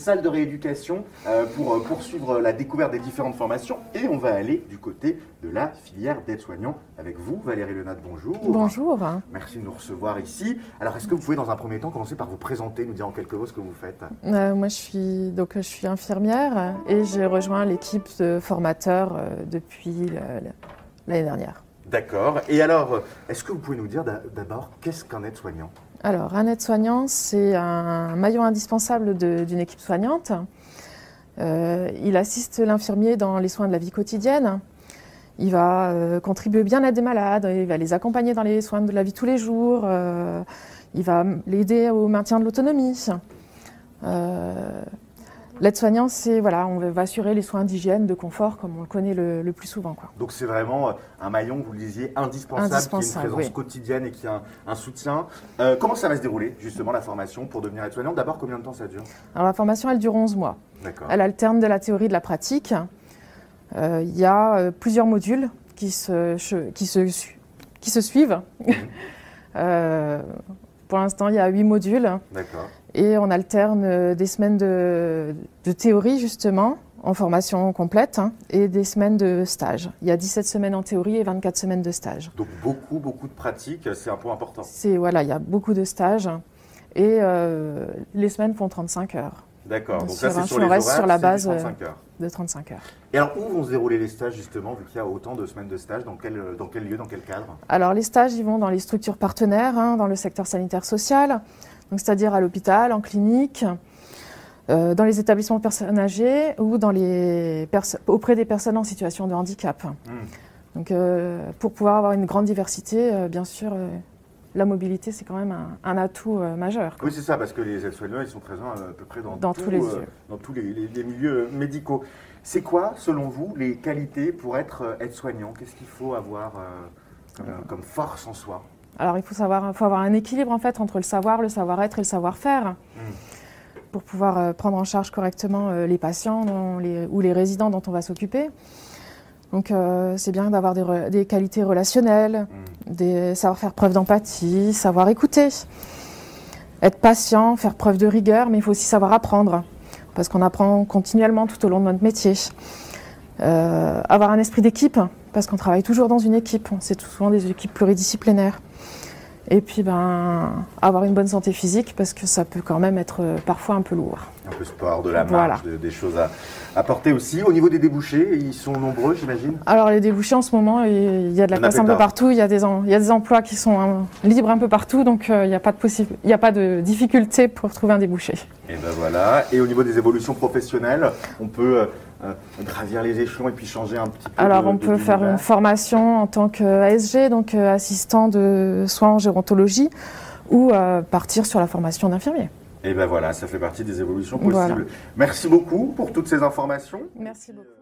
salle de rééducation pour poursuivre la découverte des différentes formations. Et on va aller du côté de la filière d'aide-soignant avec vous, Valérie Lenat, bonjour. Bonjour. Merci de nous recevoir ici. Alors, est-ce que vous pouvez dans un premier temps commencer par vous présenter, nous dire en quelques mots ce que vous faites? Moi, je suis infirmière et j'ai rejoint l'équipe de formateurs depuis l'année dernière. D'accord. Et alors, est-ce que vous pouvez nous dire d'abord qu'est-ce qu'un aide-soignant? Alors, un aide-soignant, c'est un maillon indispensable d'une équipe soignante. Il assiste l'infirmier dans les soins de la vie quotidienne. Il va contribuer au bien-être des malades, il va les accompagner dans les soins de la vie tous les jours, il va l'aider au maintien de l'autonomie. L'aide-soignant, c'est on va assurer les soins d'hygiène, de confort, comme on le connaît le plus souvent, quoi. Donc c'est vraiment un maillon, vous le disiez, indispensable, qui a une présence quotidienne et qui a un soutien. Comment ça va se dérouler, justement, la formation pour devenir aide-soignant? D'abord, combien de temps ça dure? Alors la formation, elle dure 11 mois. Elle alterne de la théorie et de la pratique. Il y a plusieurs modules qui se suivent. Pour l'instant, il y a 8 modules. D'accord. Et on alterne des semaines de théorie, justement, en formation complète, et des semaines de stage. Il y a 17 semaines en théorie et 24 semaines de stage. Donc beaucoup de pratique, c'est un point important. Il y a beaucoup de stages. Et les semaines font 35 heures. D'accord, donc ça c'est sur les horaires, sur la base 35 heures. De 35 heures. Et alors où vont se dérouler les stages justement, vu qu'il y a autant de semaines de stage, dans quel lieu, dans quel cadre? Alors les stages, ils vont dans les structures partenaires, dans le secteur sanitaire social, c'est-à-dire à l'hôpital, en clinique, dans les établissements de personnes âgées ou auprès des personnes en situation de handicap. Donc pour pouvoir avoir une grande diversité, bien sûr, la mobilité, c'est quand même un atout majeur, quoi. Oui, c'est ça, parce que les aides-soignants, ils sont présents à peu près dans tous les milieux médicaux. C'est quoi, selon vous, les qualités pour être aide-soignant? Qu'est-ce qu'il faut avoir comme force en soi? Alors, il faut avoir un équilibre, en fait, entre le savoir-être et le savoir-faire, pour pouvoir prendre en charge correctement les patients ou les résidents dont on va s'occuper. Donc c'est bien d'avoir des qualités relationnelles, savoir faire preuve d'empathie, savoir écouter, être patient, faire preuve de rigueur, mais il faut aussi savoir apprendre, parce qu'on apprend continuellement tout au long de notre métier. Avoir un esprit d'équipe, parce qu'on travaille toujours dans une équipe, c'est souvent des équipes pluridisciplinaires. Et puis avoir une bonne santé physique, parce que ça peut quand même être parfois un peu lourd. Un peu sport, de la marche, des choses à porter aussi. Au niveau des débouchés, ils sont nombreux, j'imagine? Alors les débouchés, en ce moment, il y a de la place un peu partout. Il y a des emplois qui sont libres un peu partout, donc il n'y a pas de difficulté pour trouver un débouché. Et ben voilà. Et au niveau des évolutions professionnelles, on peut gravir les échelons et puis changer un petit peu. Alors on peut faire une formation en tant qu'ASG, donc assistant de soins en gérontologie, ou partir sur la formation d'infirmier. Et ben voilà, ça fait partie des évolutions possibles. Voilà. Merci beaucoup pour toutes ces informations. Merci beaucoup.